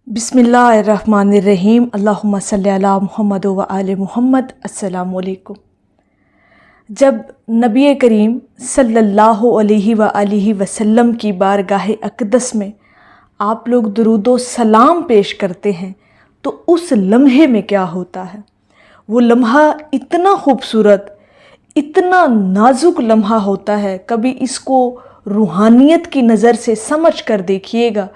बिस्मिल्लाहिर्रहमानिर्रहीम। अल्लाहुम्मा सल्ली अला मुहम्मद व आले मुहम्मद। अस्सलामु अलैकुम। जब नबी करीम सल्लल्लाहु अलैहि वसल्लम की बारगाह अक़दस में आप लोग दुरूदो सलाम पेश करते हैं तो उस लम्हे में क्या होता है। वो लम्हा इतना खूबसूरत, इतना नाजुक लम्हा होता है। कभी इसको रूहानियत की नज़र से समझ कर देखिएगा।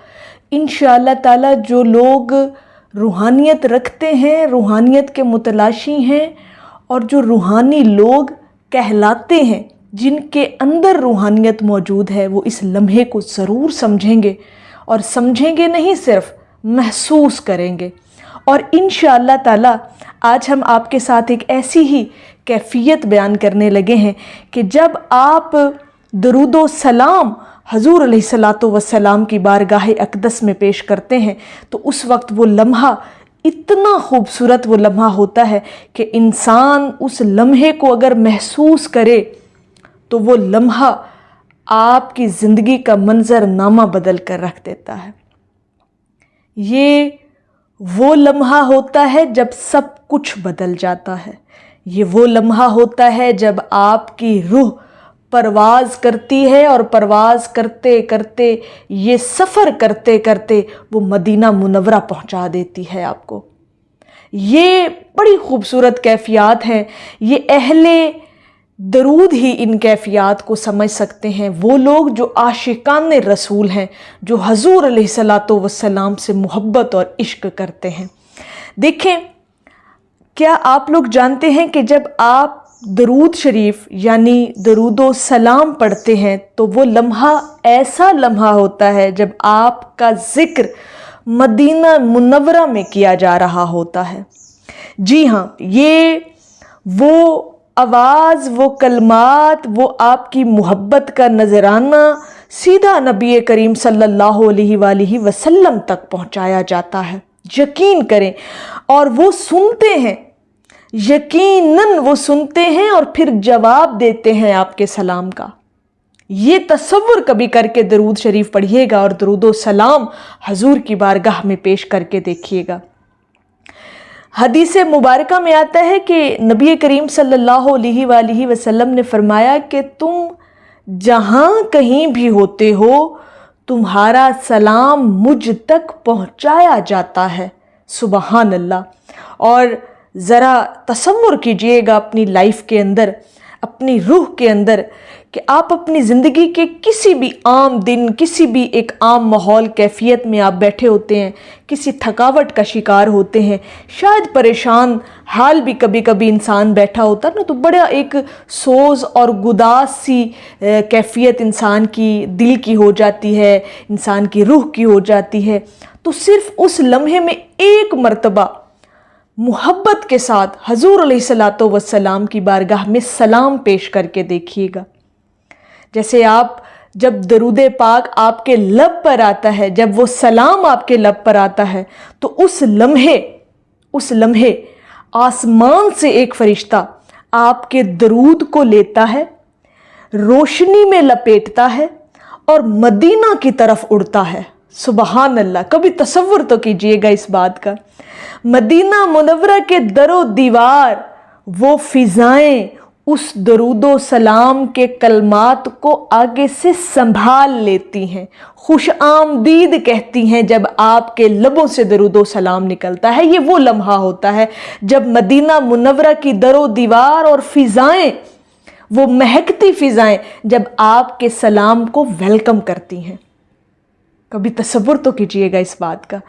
इंशाअल्लाह ताला जो लोग रूहानियत रखते हैं, रूहानियत के मुतलाशी हैं और जो रूहानी लोग कहलाते हैं, जिनके अंदर रूहानियत मौजूद है, वो इस लम्हे को ज़रूर समझेंगे और समझेंगे नहीं, सिर्फ महसूस करेंगे। और इंशाअल्लाह ताला आज हम आपके साथ एक ऐसी ही कैफियत बयान करने लगे हैं कि जब आप दरूदो सलाम हजूर अलैहिस्सलातु वस्सलाम की बारगाह अक़दस में पेश करते हैं तो उस वक्त वो लम्हा इतना खूबसूरत वो लम्हा होता है कि इंसान उस लम्हे को अगर महसूस करे तो वो लम्हा आपकी ज़िंदगी का मंज़रनामा बदल कर रख देता है। ये वो लम्हा होता है जब सब कुछ बदल जाता है। ये वो लम्हा होता है जब आपकी रूह परवाज़ करती है और परवाज़ करते करते, ये सफ़र करते करते वो मदीना मुनव्वरा पहुंचा देती है आपको। ये बड़ी खूबसूरत कैफियत हैं। ये अहले दरूद ही इन कैफियत को समझ सकते हैं। वो लोग जो आशिकान रसूल हैं, जो हजूर अलैहिस्सलातु वस्सलाम से मोहब्बत और इश्क करते हैं। देखें, क्या आप लोग जानते हैं कि जब आप दरूद शरीफ यानी दरूदो सलाम पढ़ते हैं तो वो लम्हा ऐसा लम्हा होता है जब आपका ज़िक्र मदीना मुनव्वरा में किया जा रहा होता है। जी हाँ, ये वो आवाज़, वो कलमात, वो आपकी मोहब्बत का नजराना सीधा नबी करीम सल्लल्लाहु अलैहि वसल्लम तक पहुँचाया जाता है। यकीन करें, और वो सुनते हैं, यकीनन वो सुनते हैं और फिर जवाब देते हैं आपके सलाम का। ये तसव्वुर कभी करके दरूद शरीफ पढ़िएगा और दरूदो सलाम हजूर की बारगाह में पेश करके देखिएगा। हदीस मुबारका में आता है कि नबी करीम सल्लल्लाहु अलैहि वसल्लम ने फरमाया कि तुम जहाँ कहीं भी होते हो, तुम्हारा सलाम मुझ तक पहुँचाया जाता है। सुबहान अल्लाह। और ज़रा तसव्वुर कीजिएगा अपनी लाइफ के अंदर, अपनी रूह के अंदर, कि आप अपनी ज़िंदगी के किसी भी आम दिन, किसी भी एक आम माहौल कैफियत में आप बैठे होते हैं, किसी थकावट का शिकार होते हैं, शायद परेशान हाल भी कभी कभी इंसान बैठा होता है ना, तो बड़ा एक सोज और गुदास सी कैफियत इंसान की दिल की हो जाती है, इंसान की रूह की हो जाती है। तो सिर्फ उस लम्हे में एक मर्तबा मुहब्बत के साथ हजूर अलैहिस्सलातु वस्सलाम की बारगाह में सलाम पेश करके देखिएगा। जैसे आप जब दरूद पाक आपके लब पर आता है, जब वो सलाम आपके लब पर आता है, तो उस लम्हे आसमान से एक फरिश्ता आपके दरूद को लेता है, रोशनी में लपेटता है और मदीना की तरफ उड़ता है। सुबहान अल्लाह। कभी तसव्वुर तो कीजिएगा इस बात का। मदीना मुनव्वरा के दरो दीवार, वो फिजाएं उस दरूदो सलाम के कलमात को आगे से संभाल लेती हैं, खुश आमदीद कहती हैं जब आपके लबों से दरूदो सलाम निकलता है। ये वो लम्हा होता है जब मदीना मुनव्वरा की दरो दीवार और फिजाएं, वो महकती फिजाएं, जब आपके सलाम को वेलकम करती हैं। कभी तसव्वुर तो कीजिएगा इस बात का।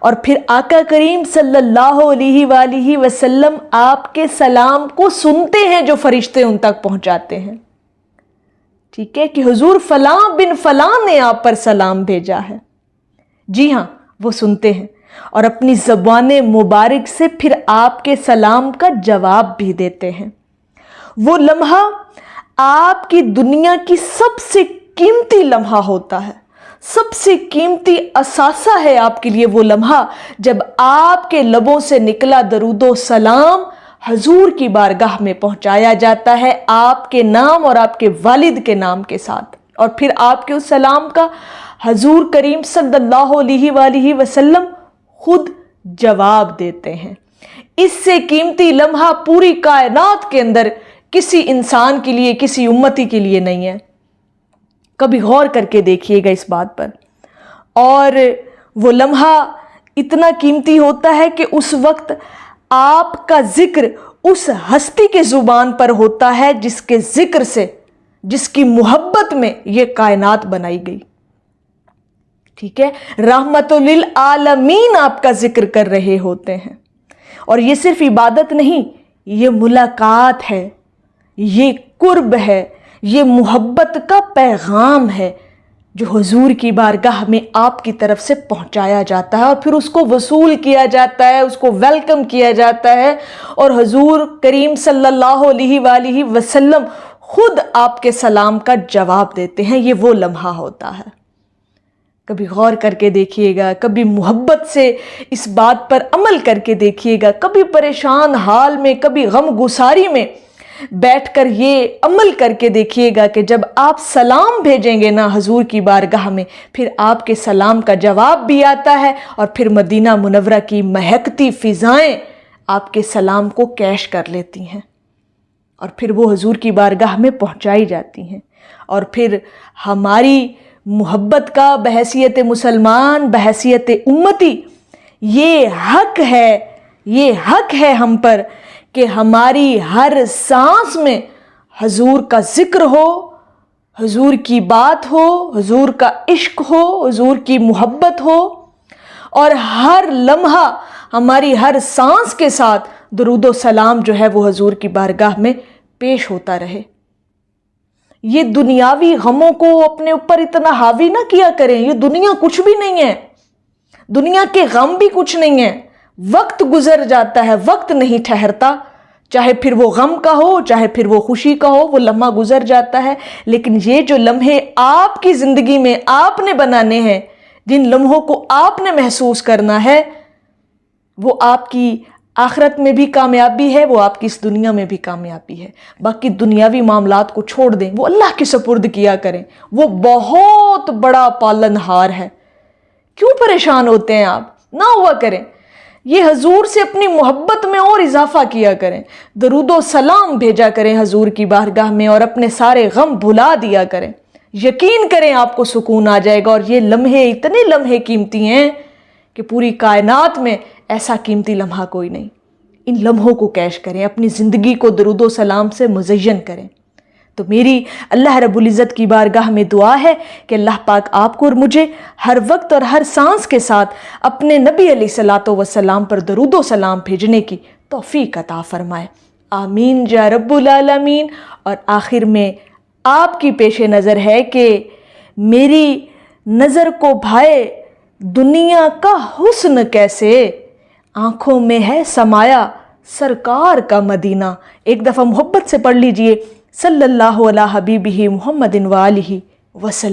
और फिर आका करीम सल्लल्लाहु अलैहि वसल्लम आपके सलाम को सुनते हैं, जो फरिश्ते उन तक पहुंचाते हैं। ठीक है, कि हुजूर फलां बिन फलां ने आप पर सलाम भेजा है। जी हाँ, वो सुनते हैं और अपनी ज़बान मुबारक से फिर आपके सलाम का जवाब भी देते हैं। वो लम्हा आपकी दुनिया की सबसे कीमती लम्हा होता है, सबसे कीमती असासा है आपके लिए वो लम्हा जब आपके लबों से निकला दरूदो सलाम हजूर की बारगाह में पहुंचाया जाता है आपके नाम और आपके वालिद के नाम के साथ। और फिर आपके उस सलाम का हजूर करीम सल्लल्लाहु अलैहि वसल्लम خود جواب دیتے ہیں۔ اس سے قیمتی لمحہ پوری کائنات کے اندر کسی انسان کے لیے، کسی امتی کے لیے نہیں ہے۔ کبھی غور کر کے دیکھیے گا اس بات پر۔ اور وہ لمحہ اتنا قیمتی ہوتا ہے کہ اس وقت آپ کا ذکر اس ہستی کے زبان پر ہوتا ہے جس کے ذکر سے، جس کی محبت میں یہ کائنات بنائی گئی۔ ٹھیک ہے، رحمت للعالمین آپ کا ذکر کر رہے ہوتے ہیں۔ اور یہ صرف عبادت نہیں، یہ ملاقات ہے، یہ قرب ہے، یہ محبت کا پیغام ہے جو حضور کی بارگاہ میں آپ کی طرف سے پہنچایا جاتا ہے، اور پھر اس کو وصول کیا جاتا ہے، اس کو ویلکم کیا جاتا ہے، اور حضور کریم صلی اللہ علیہ وآلہ وسلم خود آپ کے سلام کا جواب دیتے ہیں۔ یہ وہ لمحہ ہوتا ہے۔ کبھی غور کر کے دیکھیے گا، کبھی محبت سے اس بات پر عمل کر کے دیکھیے گا، کبھی پریشان حال میں، کبھی غم گساری میں بیٹھ کر یہ عمل کر کے دیکھیے گا کہ جب آپ سلام بھیجیں گے نا حضور کی بارگاہ میں، پھر آپ کے سلام کا جواب بھی آتا ہے، اور پھر مدینہ منورہ کی مہکتی فضائیں آپ کے سلام کو کیش کر لیتی ہیں، اور پھر وہ حضور کی بارگاہ میں پہنچائی جاتی ہیں۔ اور پھر ہماری محبت کا بحیثیت مسلمان، بحیثیت امتی، یہ حق ہے ہم پر کہ ہماری ہر سانس میں حضور کا ذکر ہو، حضور کی بات ہو، حضور کا عشق ہو، حضور کی محبت ہو، اور ہر لمحہ ہماری ہر سانس کے ساتھ درود و سلام جو ہے وہ حضور کی بارگاہ میں پیش ہوتا رہے۔ یہ دنیاوی غموں کو اپنے اوپر اتنا حاوی نہ کیا کریں، یہ دنیا کچھ بھی نہیں ہے، دنیا کے غم بھی کچھ نہیں ہے۔ وقت گزر جاتا ہے، وقت نہیں ٹھہرتا، چاہے پھر وہ غم کا ہو، چاہے پھر وہ خوشی کا ہو، وہ لمحہ گزر جاتا ہے۔ لیکن یہ جو لمحے آپ کی زندگی میں آپ نے بنانے ہیں، جن لمحوں کو آپ نے محسوس کرنا ہے، وہ آپ کی آخرت میں بھی کامیابی ہے، وہ آپ کی اس دنیا میں بھی کامیابی ہے۔ باقی دنیاوی معاملات کو چھوڑ دیں، وہ اللہ کے سپرد کیا کریں، وہ بہت بڑا پالن ہار ہے۔ کیوں پریشان ہوتے ہیں آپ؟ نہ ہوا کریں، یہ حضور سے اپنی محبت میں اور اضافہ کیا کریں، درود و سلام بھیجا کریں حضور کی بارگاہ میں، اور اپنے سارے غم بھلا دیا کریں۔ یقین کریں آپ کو سکون آ جائے گا۔ اور یہ لمحے اتنے لمحے قیمتی ہیں کہ پوری کائنات میں ایسا قیمتی لمحہ کوئی نہیں۔ ان لمحوں کو کیش کریں، اپنی زندگی کو درود و سلام سے مزین کریں۔ تو میری اللہ رب العزت کی بارگاہ میں دعا ہے کہ اللہ پاک آپ کو اور مجھے ہر وقت اور ہر سانس کے ساتھ اپنے نبی علیہ الصلوۃ والسلام پر درود و سلام بھیجنے کی توفیق عطا فرمائے۔ آمین یا رب العالمین۔ اور آخر میں آپ کی پیش نظر ہے کہ میری نظر کو بھائے دنیا کا حسن کیسے، آنکھوں میں ہے سمایا سرکار کا مدینہ۔ ایک دفعہ محبت سے پڑھ لیجئے، صلی اللہ علیہ حبیبہ محمد وآلہ وسلم۔